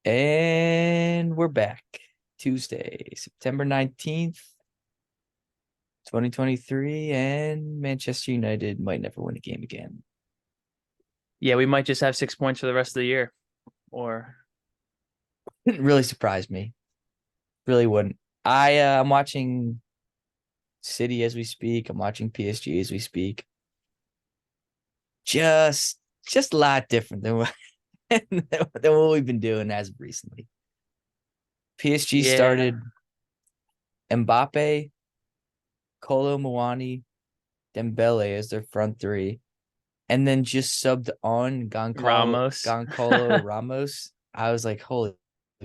And we're back. Tuesday, September 19th, 2023, and Manchester United might never win a game again. Yeah, we might just have 6 points for the rest of the year. Or Didn't really surprise me. Really wouldn't. I'm watching City as we speak. I'm watching PSG as we speak. Just just a lot different than what, than what we've been doing as of recently. PSG yeah, started Mbappe, Kolo Muani, Dembele as their front three, and then just subbed on Ramos. Goncalo Ramos. I was like, holy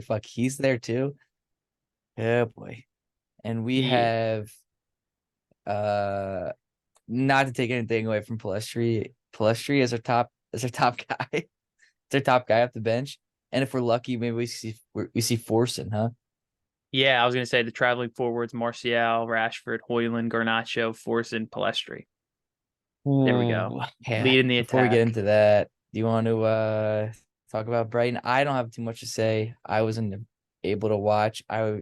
fuck, he's there too. Oh boy. And we Yeah, have uh not to take anything away from Palestri. Palestri is our top guy. It's our top guy off the bench. And if we're lucky, maybe we see Forsen, huh? yeah. I was gonna say the traveling forwards: Martial, Rashford, Hoyland, Garnacho, Forson, Palestri. There we go. Ooh, yeah. Leading the Before we get attack. into that, do you want to talk about Brighton? I don't have too much to say. I wasn't able to watch. I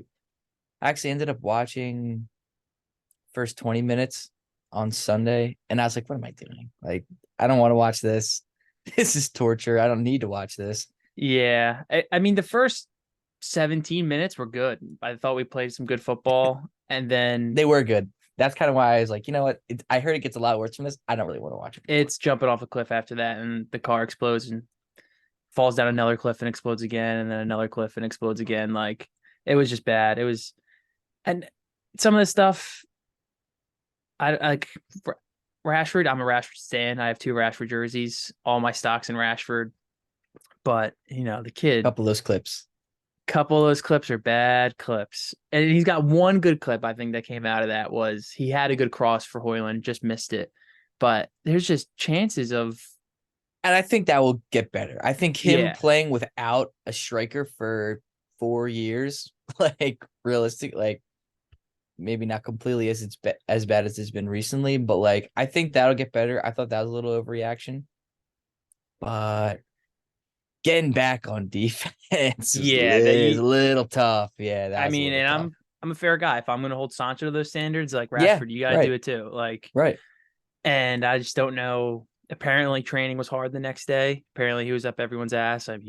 actually ended up watching first 20 minutes on Sunday, and I was like, what am I doing? Like, I don't want to watch this. This is torture. I don't need to watch this. Yeah, I mean the first 17 minutes were good. I thought we played some good football, and then They were good. That's kind of why I was like, you know what? I heard it gets a lot worse from this. I don't really want to watch it anymore. it's jumping off a cliff after that, and the car explodes and falls down another cliff and explodes again, and then another cliff and explodes again. Like it was just bad. It was, and some of the stuff I like. Rashford, I'm a Rashford stan. I have two Rashford jerseys, all my stocks in Rashford. But the A kid, couple of those clips. couple of those clips are bad clips, and he's got one good clip. I think that came out of that was he had a good cross for Hoyland, just missed it. But there's just chances of And I think that will get better. I think him yeah, playing without a striker for 4 years, like realistic, like maybe not completely as bad as it's been recently, but like I think that'll get better. I thought that was a little overreaction, but getting back on defense is yeah. That a you, little tough. Yeah, that I was a mean, little and tough. I'm a fair guy. If I'm gonna hold Sancho to those standards, like Yeah, Rashford, you got to do right, it too. Like, right. and I just don't know. Apparently, training was hard the next day. Apparently, he was up everyone's ass. I'm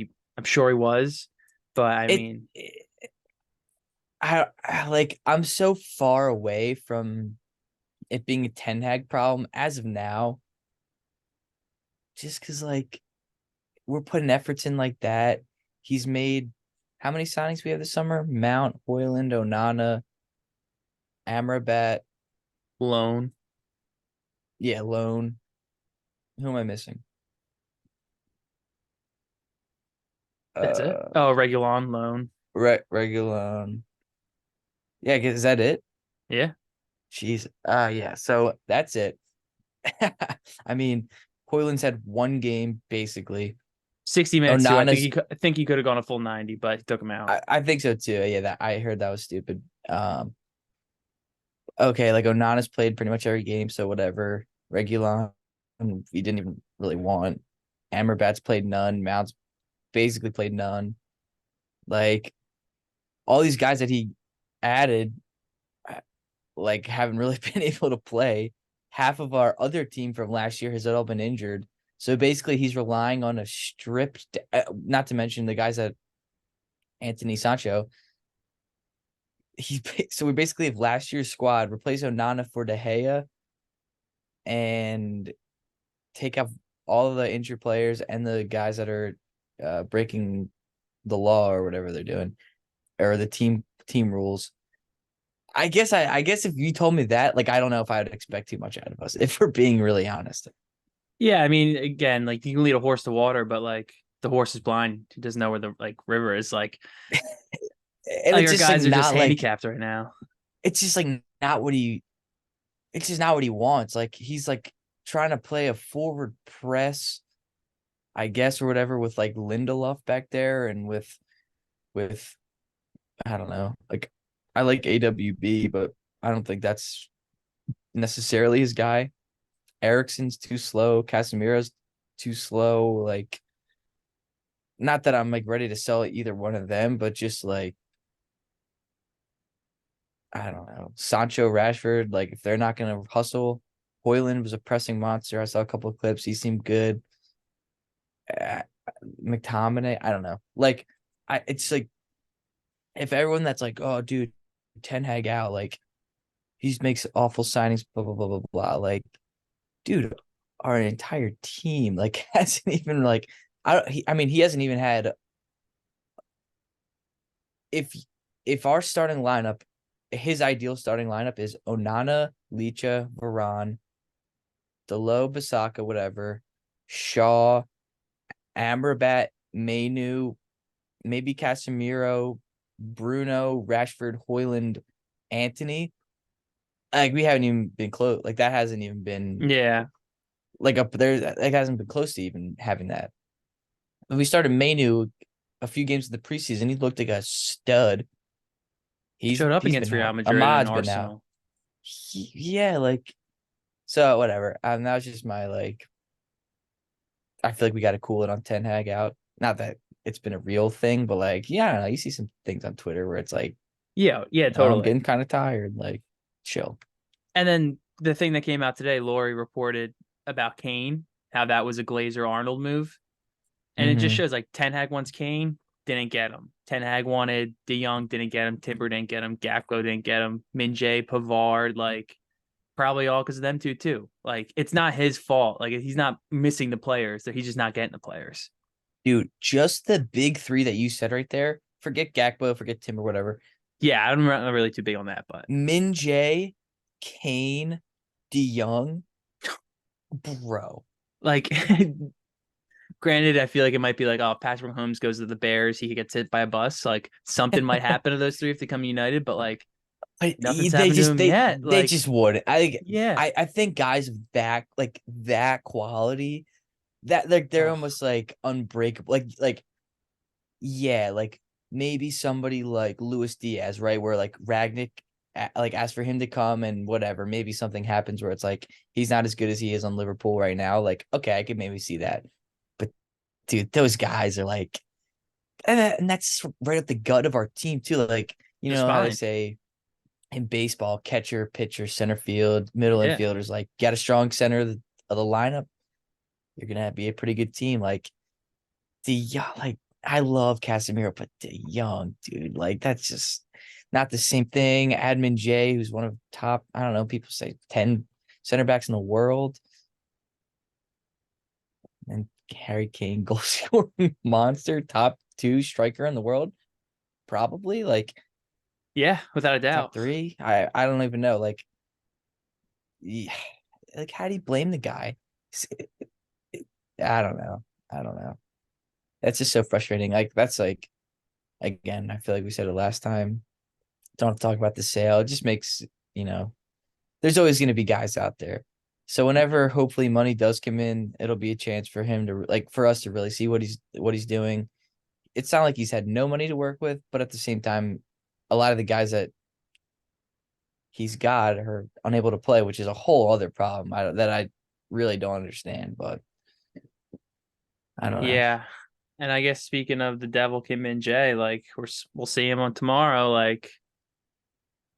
sure he was, but I It, mean, I'm so far away from it being a Ten Hag problem as of now, just because like we're putting efforts in like that. He's made how many signings we have this summer? Mount, Hoyland, Onana, Amrabat, loan. yeah, loan. Who am I missing? That's it. Uh, Oh, Regulon loan. Regulon. Yeah, is that it? Yeah, Jeez. Yeah. So that's it. I mean, Hoyland's had one game basically. 60 minutes too. Onana's. I think he could have gone a full 90, but he took him out. I think so too. Yeah, that I heard that was stupid. Okay, like Onana's played pretty much every game, so whatever. Regulon, we didn't even really want. Amrabat's played none. Mount's basically played none. Like all these guys that he added, like haven't really been able to play. Half of our other team from last year has all been injured. So basically, he's relying on a stripped. Not to mention the guys that Anthony Sancho. He so we basically have last year's squad replace Onana for De Gea and take out all of the injured players and the guys that are breaking the law or whatever they're doing or the team rules. I guess if you told me that, like I don't know if I would expect too much out of us, if we're being really honest. Yeah, I mean, again, like you can lead a horse to water, but like the horse is blind. He doesn't know where the like river is. And Like it's our just like guys are just not like handicapped right now. it's just like not what he it's just not what he wants. Like he's like trying to play a forward press, I guess, or whatever, with like Lindelof back there and with I don't know. Like I like AWB, but I don't think that's necessarily his guy. Ericsson's too slow. Casemiro's too slow. Like not that I'm like ready to sell either one of them, but just like I don't know, Sancho, Rashford. Like if they're not gonna hustle, Hoyland was a pressing monster. I saw a couple of clips. He seemed good. Uh, McTominay, I don't know. Like it's like if everyone that's like, oh, dude, Ten Hag out, like he makes awful signings, blah blah blah blah blah. Like, dude, our entire team like hasn't even like I mean he hasn't even had if our starting lineup, his ideal starting lineup is Onana, Licha, Varane, Delo, Basaka, whatever, Shaw, Amrabat, Mainu, maybe Casemiro, Bruno, Rashford, Hoyland, Anthony. Like we haven't even been close. Like that hasn't even been Yeah, like up there. Like hasn't been close to even having that. When we started Mainu a few games of the preseason, he looked like a stud. showed up He's against been Real out. Madrid and Ahmad's been out. Arsenal. Yeah, like so whatever. That was just my like. I feel like we got to cool it on Ten Hag out. Not that it's been a real thing, but like yeah, I don't know. You see some things on Twitter where it's like, Yeah, yeah, oh, I'm totally. getting kind of tired. Like, chill. And then the thing that came out today, Lori reported about Kane, how that was a Glazer Arnold move. And it just Mm-hmm. shows like Ten Hag wants Kane, didn't get him. Ten Hag wanted De Jong, didn't get him. Timber didn't get him. Gakpo didn't get him. Minjay, Pavard, like probably all because of them two too. Like it's not his fault. Like he's not missing the players, so he's just not getting the players. Dude, just the big three that you said right there. Forget Gakpo, forget Tim or whatever. Yeah, I'm not really too big on that, but Min Jae, Kane, De Jong, bro. like granted, I feel like it might be like, oh, Patrick Holmes goes to the Bears, he gets hit by a bus. Like something might happen to those three if they come united, but like nothing's They happened to just him yet. they Like, just would. yeah. I think guys of that like that quality that like they're Oh, almost like unbreakable. Like yeah, like maybe somebody like Luis Diaz, right? Where like Ragnick like asked for him to come and whatever. Maybe something happens where it's like he's not as good as he is on Liverpool right now. Like okay, I could maybe see that. But dude, those guys are like, and that's right up the gut of our team too. Like you they're know how they spine. say in baseball, catcher, pitcher, center field, middle Yeah. infielders, like got a strong center of the lineup, you're gonna be a pretty good team. Like the young, like I love Casemiro, but the young dude, like that's just not the same thing. Admin J, who's one of top, I don't know, people say 10 center backs in the world, and Harry Kane, goal scoring monster, top two striker in the world, probably like Yeah, without a top doubt. three. I don't even know. Like, yeah, like how do you blame the guy? I don't know. I don't know. That's just so frustrating. Like that's like again, I feel like we said it last time. Don't talk about the sale. It just makes, you know, there's always going to be guys out there. So whenever hopefully money does come in, it'll be a chance for him to like for us to really see what he's doing. It's not like he's had no money to work with, but at the same time, a lot of the guys that he's got are unable to play, which is a whole other problem that I really don't understand. But I don't know. Yeah. And I guess speaking of the devil Kim Min Jae, like we'll see him on tomorrow. Like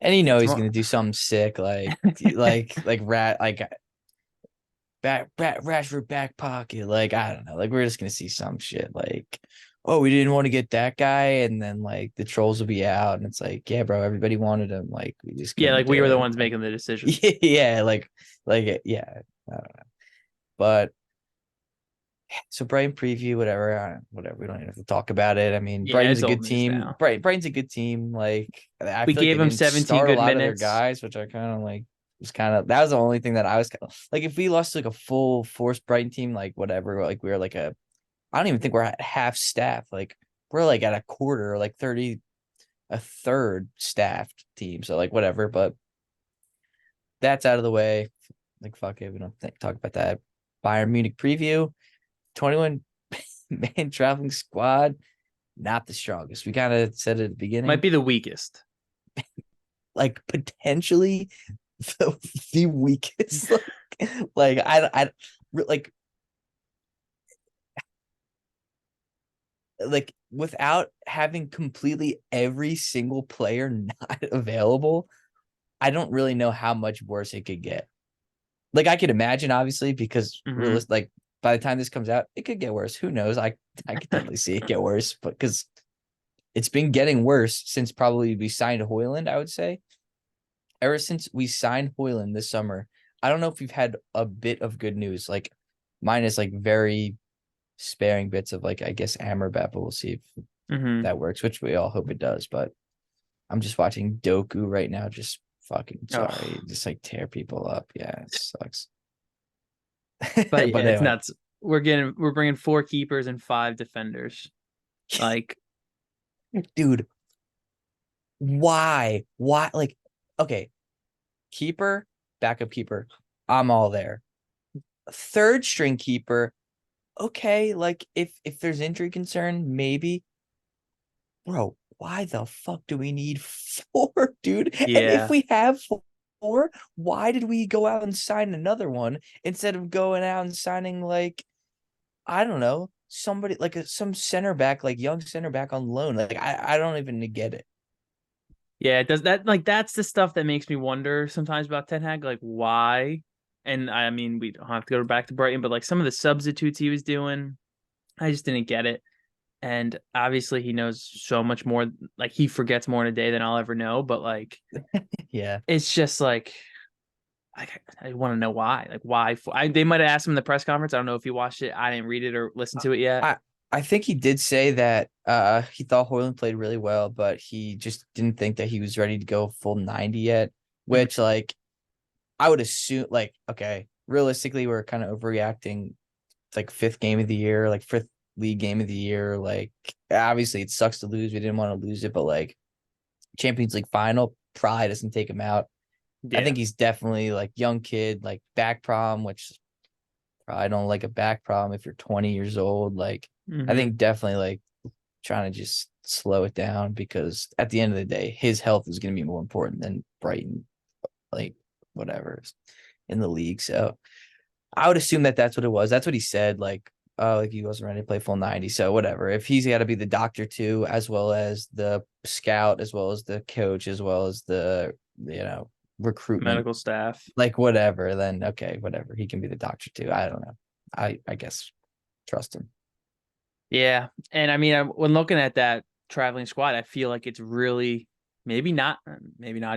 And you know he's tomorrow. gonna do something sick, like rat, like back Rashford back pocket. Like I don't know, like we're just gonna see some shit. Like, oh, we didn't want to get that guy, and then like the trolls will be out, and it's like, yeah, bro, everybody wanted him. Like we just Yeah, couldn't like do we were the it. ones making the decision. Yeah, yeah. I don't know, but so Brighton preview, whatever, whatever. We don't even have to talk about it. I mean, Yeah, Brighton's it's a old good news team. now. Brighton's a good team. Like I We feel like they gave him didn't 17 start a good lot of their minutes. guys, which I kind of like was kind of that was the only thing that I was like if we lost like a full force Brighton team, like whatever, like we were like I don't even think we're at half staff. Like we're like at a quarter, like 30, a third staffed team. So like whatever, but that's out of the way. Like fuck it, we don't talk about that. Bayern Munich preview, 21 man traveling squad, not the strongest. We kind of said at the Might beginning, be the weakest. like potentially the weakest. Like I like like without having completely every single player not available, I don't really know how much worse it could get. Like I could imagine, obviously, because Hmm. realistic, like by the time this comes out, it could get worse. Who knows? I could definitely see it get worse, but because it's been getting worse since probably we signed Hoyland, I would say. Ever since we signed Hoyland this summer, I don't know if we've had a bit of good news. Like mine is like very sparing bits of like I guess Amrabat, but we'll see if Hmm. that works, which we all hope it does. But I'm just watching Doku right now, just fucking sorry, Oh, just like tear people up. Yeah, it sucks. but But yeah, it's anyway, nuts. We're bringing 4 keepers and 5 defenders. Like, dude, why? Why? Like, okay, keeper, backup keeper, I'm all there. Third string keeper, okay, like if there's injury concern, maybe. Bro, why the fuck do we need four, dude? And if yeah, we have four, why did we go out and sign another one instead of going out and signing like I don't know somebody like some center back, like young center back on loan? Like I don't even get it. yeah. It does that. Like, that's the stuff that makes me wonder sometimes about Ten Hag. Like, why? And I mean, we don't have to go back to Brighton, but like some of the substitutes he was doing, I just didn't get it. And obviously, he knows so much more. Like, he forgets more in a day than I'll ever know. But like, Yeah. it's just like I want to know why. Like why? They might have asked him in the press conference. I don't know if you watched it. I didn't read it or listen to it yet. I I think he did say that he thought Hoyland played really well, but he just didn't think that he was ready to go full 90 yet, Mhm. which like I would assume like okay, realistically we're kind of overreacting. It's like fifth game of the year, like fifth league game of the year. Like obviously it sucks to lose. We didn't want to lose it, but like Champions League final probably doesn't take him out. I Yeah. think he's definitely like young kid, like back prom, which probably don't like a back problem if you're 20 years old. Like, I Hmm. think definitely like trying to just slow it down because at the end of the day, his health is going to be more important than Brighton, like whatever in the league. So I would assume that that's what it was. That's what he said. Like, oh, like he wasn't ready to play full 90. So whatever. If he's got to be the doctor too, as well as the scout, as well as the coach, as well as the, recruitment, Medical staff. like whatever, then okay, whatever. He can be the doctor too. I don't know. I guess trust him. Yeah. And I mean, when looking at that traveling squad, I feel like it's really maybe not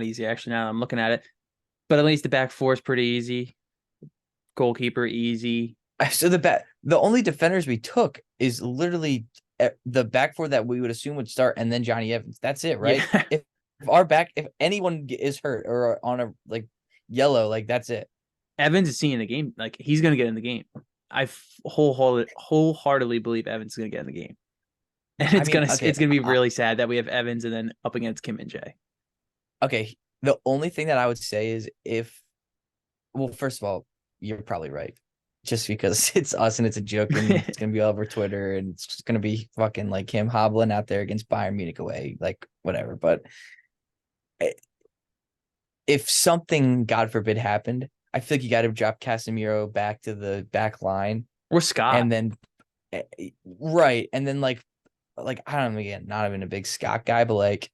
easy actually. Now that I'm looking at it, but at least the back four is pretty easy. Goalkeeper easy. So the only defenders we took is literally the back four that we would assume would start, and then Johnny Evans. That's it, right? Yeah. If anyone is hurt or on a like yellow, like that's it. Evans is seeing the game. Like he's gonna get in the game. I wholeheartedly believe Evans is gonna get in the game. And I mean, okay, it's gonna be really sad that we have Evans and then up against Kim and Jay. okay. The only thing that I would say is if, well, first of all, you're probably right. Just because it's us and it's a joke and it's gonna be all over Twitter and it's just gonna be fucking like him hobbling out there against Bayern Munich away, like whatever. But eh, if something, God forbid, happened, I feel like you got to drop Casemiro back to the back line Or Scott. and then right, and then like I don't know, again, not even a big Scott guy, but like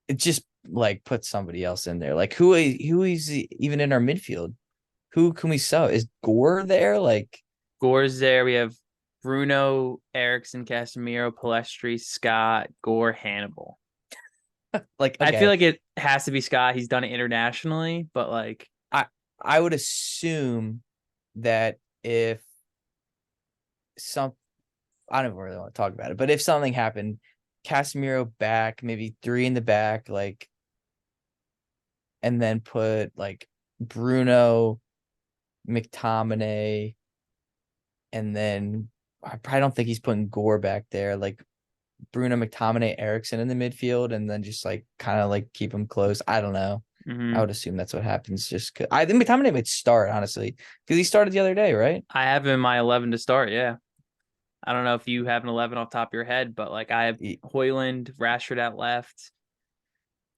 it just like put somebody else in there. Like who is even in our midfield? Who can we sell? Is Gore there? Like Gore's there. We have Bruno, Erickson, Casemiro, Palestri, Scott, Gore, Hannibal. like I feel okay, like it has to be Scott. He's done it internationally, but like I I would assume that if some I don't really want to talk about it, but if something happened, Casemiro back, maybe three in the back, like, and then put like Bruno, McTominay, and then I probably don't think he's putting Gore back there. Like Bruno, McTominay, Erickson in the midfield, and then just like kind of like keep him close. I don't know. I mhm. would assume that's what happens. Just cause I think McTominay might start honestly because he started the other day, right? I have him in my 11 to start. Yeah. I don't know if you have an 11 off top of your head, but like I have He- Hoyland, Rashford at left.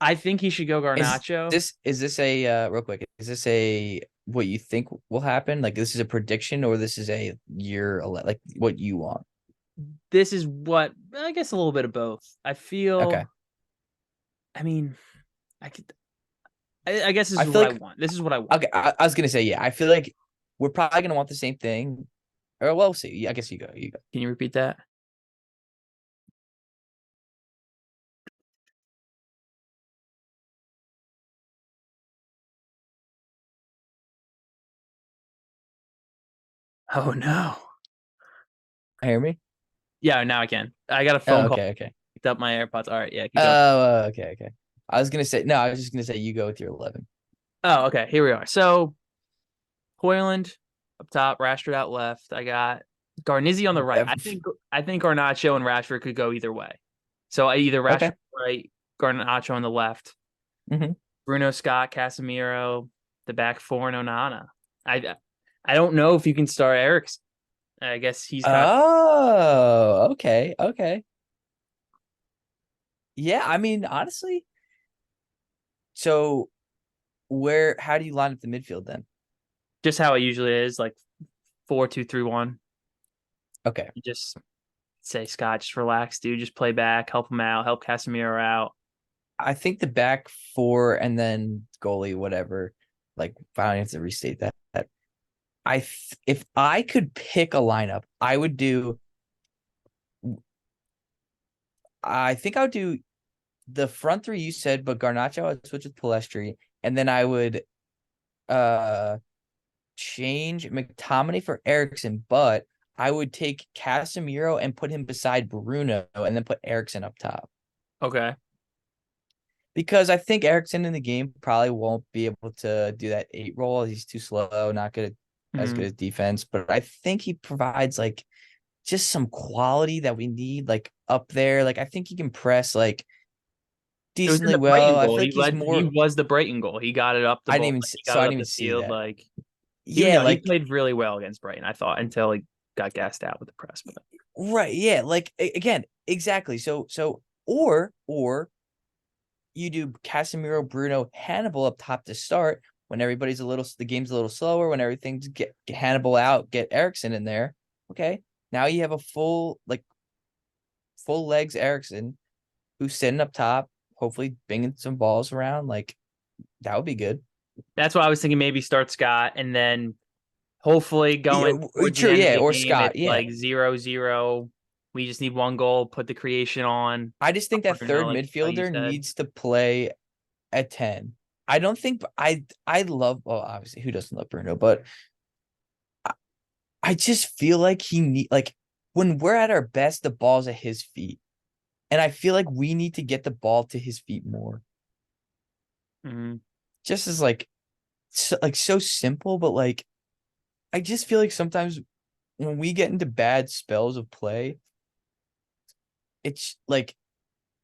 I think he should go Is Garnacho. this a real quick? Is this a what you think will happen? Like this is a prediction or this is a year like what you want? this is what I guess a little bit of both. I Okay. feel. I mean, I could. I guess this I is feel what I like want. This is what I want. okay. I was gonna say yeah. I feel like we're probably gonna want the same thing. Or well, we'll see. Yeah, I guess you go. You go. Can you repeat that? Oh no. Hear me? Yeah, now I can. I got a phone Oh, call. okay, okay. Picked up my AirPods. All right, yeah, keep going. Oh, okay, okay. I was gonna say no. I was just gonna say you go with your 11. Oh, okay. Here we are. So Hoyland up top, Rashford out left. I got Garnizzi on the right. I think Garnacho and Rashford could go either way. So I either Okay. Rashford right, Garnacho on the left, Hmm. Bruno Scott, Casemiro, the back four, and Onana. I don't know if you can start Eric's. I guess he's kind of Oh, okay, okay. Yeah, I mean, honestly, so how do you line up the midfield then? just how it usually is, like 4-2-3-1. Okay. You just say Scott, just relax, dude. Just play back, help him out, help Casemiro out. I think the back four and then goalie, whatever. Like, I don't have to restate that. If I could pick a lineup, I think I would do the front three you said, but Garnacho, I'd switch with Palestri, and then I would uh change McTominay for Ericsson, but I would take Casemiro and put him beside Bruno and then put Ericsson up top. Okay. Because I think Ericsson in the game probably won't be able to do that 8 role. He's too slow, not good as good Mm. as defense. But I think he provides like just some quality that we need like up there. Like I think he can press like It was in decently the well. Brighton I goal. feel He like he's led. He more was the Brighton goal. He got it up the ball. He got I it didn't up even the see field. that. Like Yeah, he like played really well against Brighton. I thought until he got gassed out with the press. But right, yeah, like again, exactly. Or you do Casemiro, Bruno, Hannibal up top to start when the game's a little slower, when everything's get Hannibal out, get Ericsson in there. Okay. Now you have a full legs Ericsson who's sitting up top, hopefully binging some balls around. Like that would be good. that's why I was thinking maybe start Scott and then hopefully Yeah, going towards the true, end of yeah, the or game Scott, it's yeah. like 0-0. We just need one goal. Put the creation on I just think that Bruno, third like you midfielder said. needs to play at 10. I don't think I love well, obviously who doesn't love Bruno, but I just feel like when we're at our best, the ball's at his feet. And I feel like we need to get the ball to his feet more. Mm-hmm. Just as so simple, but like I just feel like sometimes when we get into bad spells of play, it's like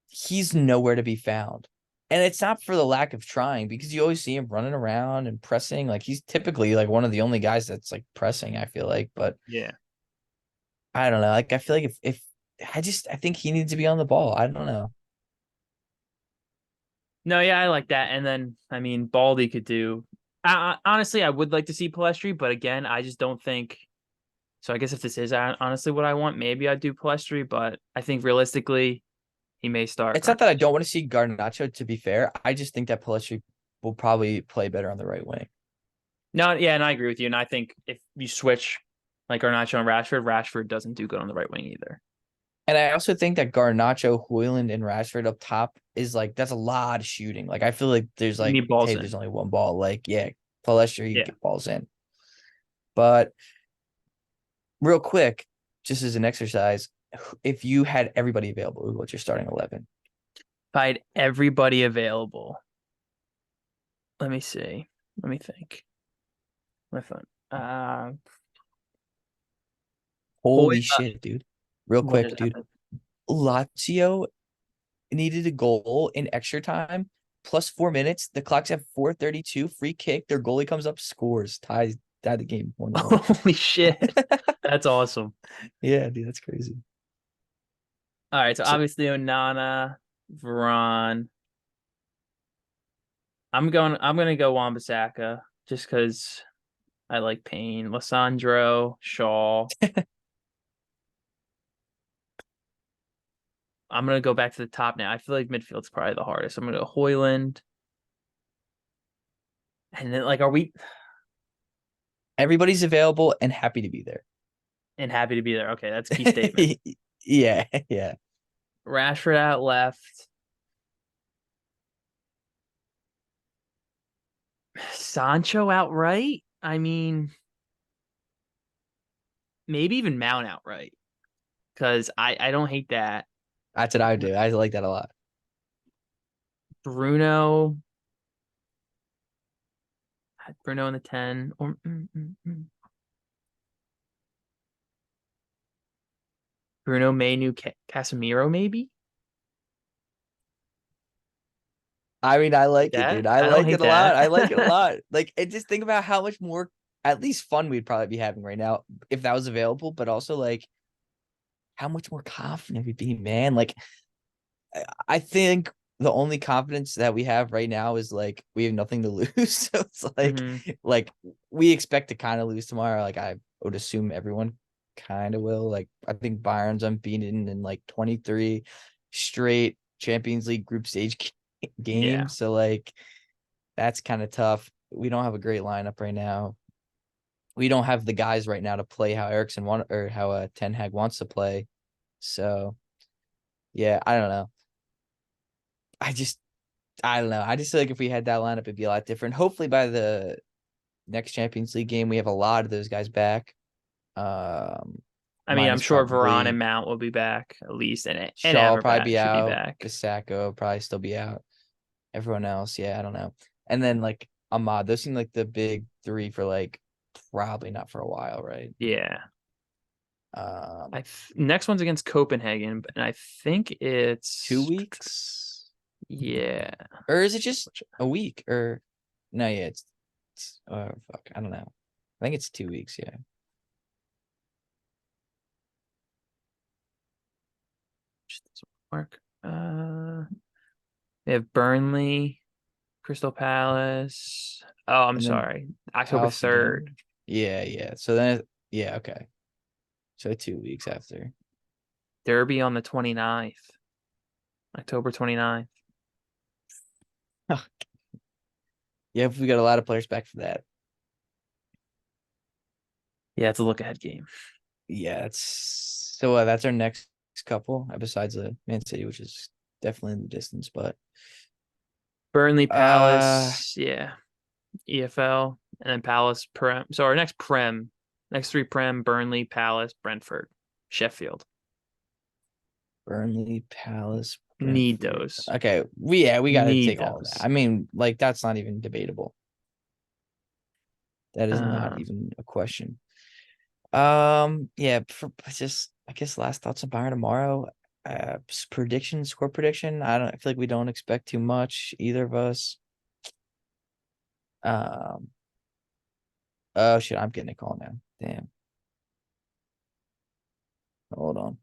he's nowhere to be found. And it's not for the lack of trying because you always see him running around and pressing. Like he's typically like one of the only guys that's like pressing, I feel like. But Yeah. I don't know. Like I feel like if I think he needs to be on the ball. I don't know. No, yeah, I like that. And then, I mean, Baldy could do. Honestly, I would like to see Palestri, but again, I just don't think. So I guess if this is honestly what I want, maybe I'd do Palestri, but I think realistically, he may start. It's not that I don't want to see Garnacho, to be fair. I just think that Pellistri will probably play better on the right wing. No, yeah, and I agree with you. And I think if you switch like Garnacho and Rashford doesn't do good on the right wing either. And I also think that Garnacho, Hoyland, and Rashford up top is like that's a lot of shooting. Like I feel like there's You like, need balls hey, in. there's only one ball. Like, yeah, Pellistri Yeah. get balls in. But real quick, just as an exercise, if you had everybody available, what's your starting 11? If I had everybody available, let me see. Let me think. My phone. Hoy, Holy shit, dude. Real what quick, just dude. happened? Lazio needed a goal in extra time plus 4 minutes. The clock's at 4:32. Free kick. Their goalie comes up, scores, tied the game 1-1. Holy shit. That's awesome. Yeah, dude, that's crazy. All right, so So obviously Onana, Veron. I'm gonna go Wan-Bissaka just because I like Payne, Lissandro, Shaw. I'm gonna go back to the top now. I feel like midfield's probably the hardest. I'm gonna go Hoyland, and then like, are we Everybody's available and happy to be there. and happy to be there? Okay, that's a key statement. Yeah, yeah. Rashford out left, Sancho out right. I mean, maybe even Mount out right because I don't hate that. That's what I would do. I like that a lot. Bruno, Bruno in the 10, or Bruno Manu Casemiro maybe. I mean, I like it, dude. That I I don't like it hate a lot. that. I like it a lot. Like, and just think about how much more, at least fun we'd probably be having right now if that was available, but also like how much more confident we'd be, man. Like, I think the only confidence that we have right now is like we have nothing to lose. So it's hmm like we expect to kind of lose tomorrow. Like I would assume everyone kind of will. Like I think Bayern's unbeaten in like 23 straight Champions League group stage Yeah. games. So like that's kind of tough. We don't have a great lineup right now. We don't have the guys right now to play how Ericsson want or how Ten Hag wants to play. So yeah, I don't know. I just I don't know. I just feel like if we had that lineup, it'd be a lot different. Hopefully, by the next Champions League game, we have a lot of those guys back. Um, I mean, I'm minus sure Varane and probably Mount will be back at least, and Shaw will probably Amrabat be should be out. back. Bisacco will probably still be out. Everyone else, yeah, I don't know. And then like Ahmad, those seem like the big three for like probably not for a while, right? Yeah. Um, Next one's against Copenhagen, and I think 2 it's weeks, yeah. or is it just a week? Or no, yeah, it's fuck, I don't know. I think it's 2 weeks, yeah. Mark. They have Burnley, Crystal Palace. Oh, I'm And then sorry. October Palace 3rd. again. Yeah, yeah. So then, yeah, okay. So 2 weeks after. Derby on the 29th. October 29th. Yeah, we got a lot of players back for that. Yeah, it's a look ahead game. Yeah, it's so that's our next couple, besides the Man City, which is definitely in the distance. But Burnley, uh, Palace, yeah. EFL, and then Palace, Prem. So our next three Prem, Burnley, Palace, Brentford, Sheffield. Burnley, Palace, Need Brentford. those. Okay, we got to Need take all of that. those. I mean, like that's not even debatable. That is not Um, even a question. Yeah, for just I guess last thoughts on Bayern tomorrow. Prediction, score prediction. I feel like we don't expect too much, either of us. Um, oh shit, I'm getting a call now. Damn. Hold on.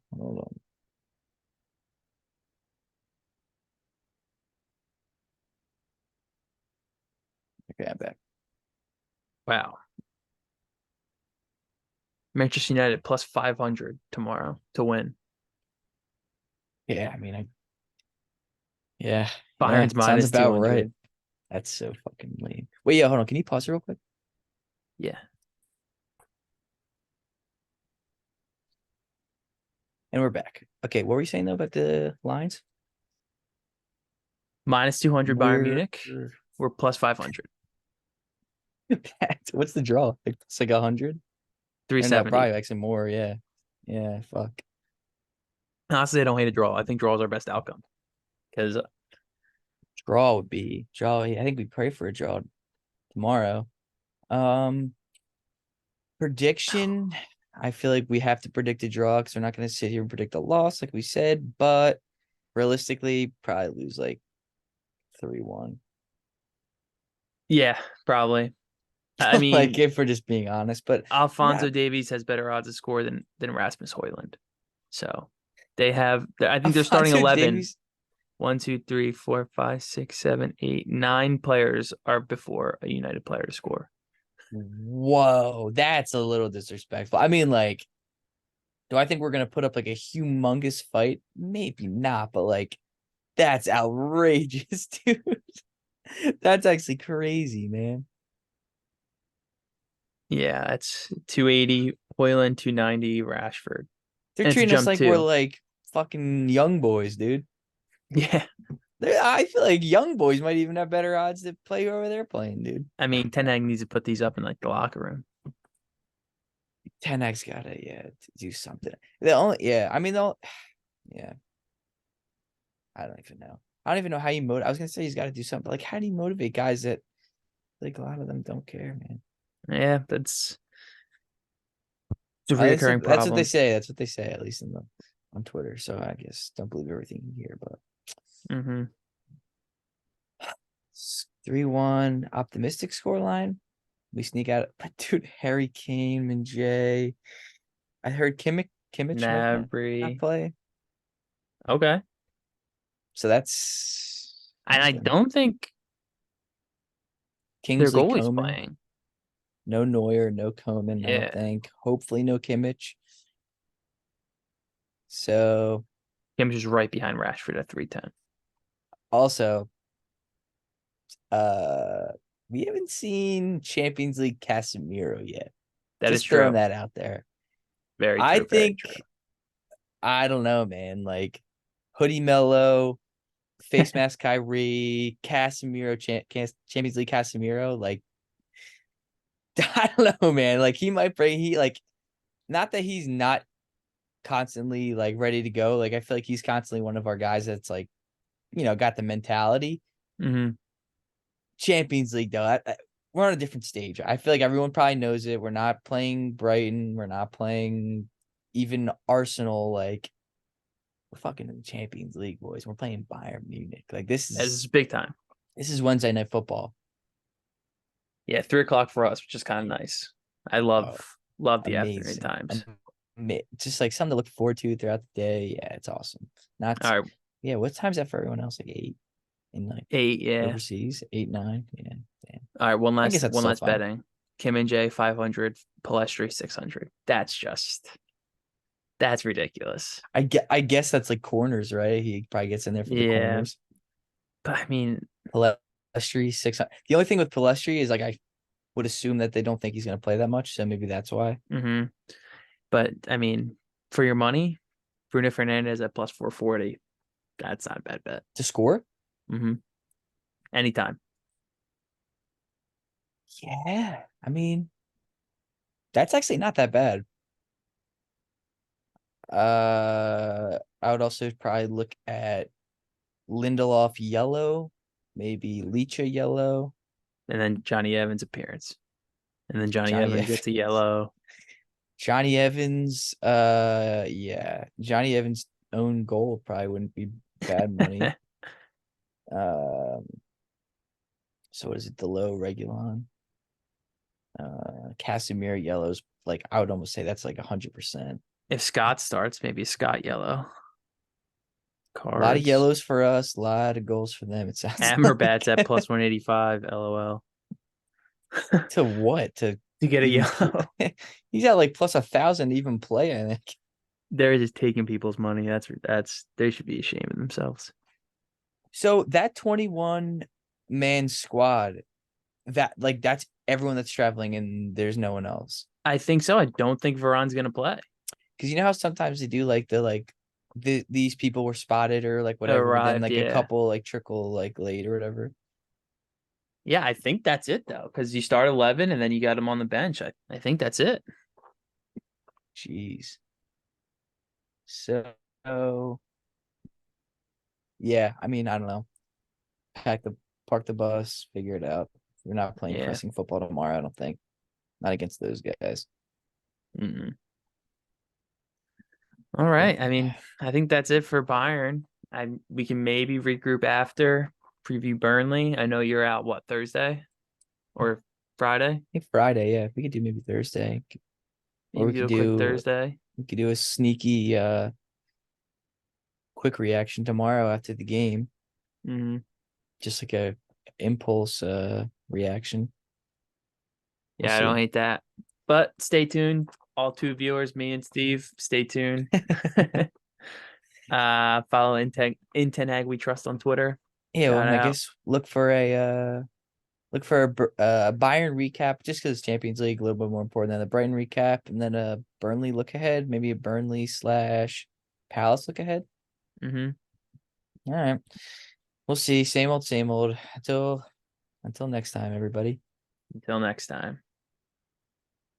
Okay, I'm back. wow. Manchester United plus 500 tomorrow to win. Yeah, I mean, yeah, yeah, Bayern's sounds minus about right. 200. That's so fucking lame. Wait, yeah, hold on. Can you pause it real quick? Yeah. And we're back. Okay, what were you saying though about the lines? Minus 200 Bayern We're Munich. We're plus 500. what's the draw? Like it's like 100? Or no, 370. probably actually more. Yeah, yeah. Fuck. Honestly, I don't hate a draw. I think draw is our best outcome because Draw would be draw. I think we pray for a draw tomorrow. Um, Prediction. I feel like we have to predict a draw because we're not going to sit here and predict a loss, like we said. But realistically, probably lose like 3-1. yeah, probably. I Like mean, if we're just being honest. But yeah, Alfonso Davies has better odds of score than Rasmus Hoyland. So they have. I think they're starting Alfonso 11. Davies. 1, 2, 3, 4, 5, 6, 7, 8, 9 players are before a United player to score. Whoa, that's a little disrespectful. I mean, like Do I think we're gonna put up like a humongous fight? Maybe not, but like that's outrageous, dude. That's actually crazy, man. Yeah, it's 280, Hoyland 290, Rashford. They're And it's a treating us jump like we're too. like fucking young boys, dude. Yeah. I feel like young boys might even have better odds to play whoever they're playing, dude. I mean, Ten Hag needs to put these up in like the locker room. 10x gotta to do something. The only I mean the yeah, I don't even know. I don't even know how you motivate. I was gonna say he's got to do something, but like how do you motivate guys that like a lot of them don't care, man? Yeah, it's a reoccurring That's what they problem. say. That's what they say, at least in the on Twitter. So I guess don't believe everything you hear, but Mm-hmm. 3-1 optimistic scoreline. We sneak out, but dude, Harry Kane and Jay. I heard Kimmich might not Nabry. play, Okay. so that's And I something. don't think their Kingsley goalie's Coman, playing. no Neuer, no Coman. I don't Yeah. think. Hopefully, no Kimmich. So Kim's just right behind Rashford at 310. also, uh, we haven't seen Champions League Casemiro yet. That is Just throwing true. that out there. Very I true. Very true. think I don't know, man. Like Hoodie Mello, face mask Kyrie, Casemiro, Champions League Casemiro. Like I don't know, man. Like he might bring he like not that he's not constantly like ready to go. Like I feel like he's constantly one of our guys that's like got the mentality. Mm-hmm. Champions League though, we're on a different stage. I feel like everyone probably knows it. We're not playing Brighton. We're not playing even Arsenal. Like we're fucking in the Champions League, boys. We're playing Bayern Munich. Like This is big time. this is Wednesday night football. Yeah, 3 o'clock for us, which is kind of nice. I Oh, love the afternoon amazing. times. Just like something to look forward to throughout the day. Yeah, it's awesome. Not All right, yeah. What time's that for everyone else? Like 8 in like 8, yeah. overseas, 8, 9. Yeah, damn. All right, I guess that's one still last fine. betting. Kim and Jay 500, Palestri 600. That's ridiculous. I guess that's like corners, right? He probably gets in there for the Yeah, corners. but I mean, Palestri 600. The only thing with Palestri is like I would assume that they don't think he's going to play that much, so maybe that's why. mm-hmm. But I mean, for your money, Bruno Fernandez at plus 440. That's not a bad bet. To score? Mm-hmm. Anytime. Yeah. I mean, that's actually not that bad. I would also probably look at Lindelof yellow, maybe Licha yellow, And then Johnny Evans appearance. And then Johnny Johnny Evans Evans. gets a yellow. Johnny Evans, yeah. Johnny Evans' own goal probably wouldn't be bad money. Um, so what is it? The low Regulon. Casimir yellows, like I would almost say that's like 100%. If Scott starts, maybe Scott yellow. A lot of Cards. yellows for us, a lot of goals for them. It sounds Amberbats like at plus 185. LOL. to what to To get a even yellow. he's at like plus 1,000 to even play. I think. They're just taking people's money. That's they should be ashamed of themselves. So that 21 man squad, that's everyone that's traveling, and there's no one else. I think so. I don't think Veron's gonna play. Because you know how sometimes they do these people were spotted or like whatever, but then Arrived, like a yeah. couple like trickle like late or whatever. Yeah, I think that's it though. Because you start 11 and then you got him on the bench. I think that's it. Jeez. So yeah, I mean, I don't know. Park the bus, figure it out. We're not playing Yeah. pressing football tomorrow, I don't think. Not against those guys. Mm-mm. All But right. I mean, I think that's it for Bayern. We can maybe regroup after, preview Burnley. I know you're out what, Thursday or Friday? I think Friday, yeah. We could do maybe Thursday. Or Maybe do a quick Thursday. we could do a sneaky quick reaction tomorrow after the game. Mm-hmm. Just like a impulse reaction. We'll Yeah, I don't see. hate that. But stay tuned. all two viewers, me and Steve, stay tuned. Follow Intenag We Trust on Twitter. Yeah, Shout well, I out. guess look for a Bayern recap just because Champions League a little bit more important than the Brighton recap, and then a Burnley look ahead, maybe a Burnley slash Palace look ahead. Mm-hmm. All right, we'll see. Same old, same old. Until next time, everybody. Until next time.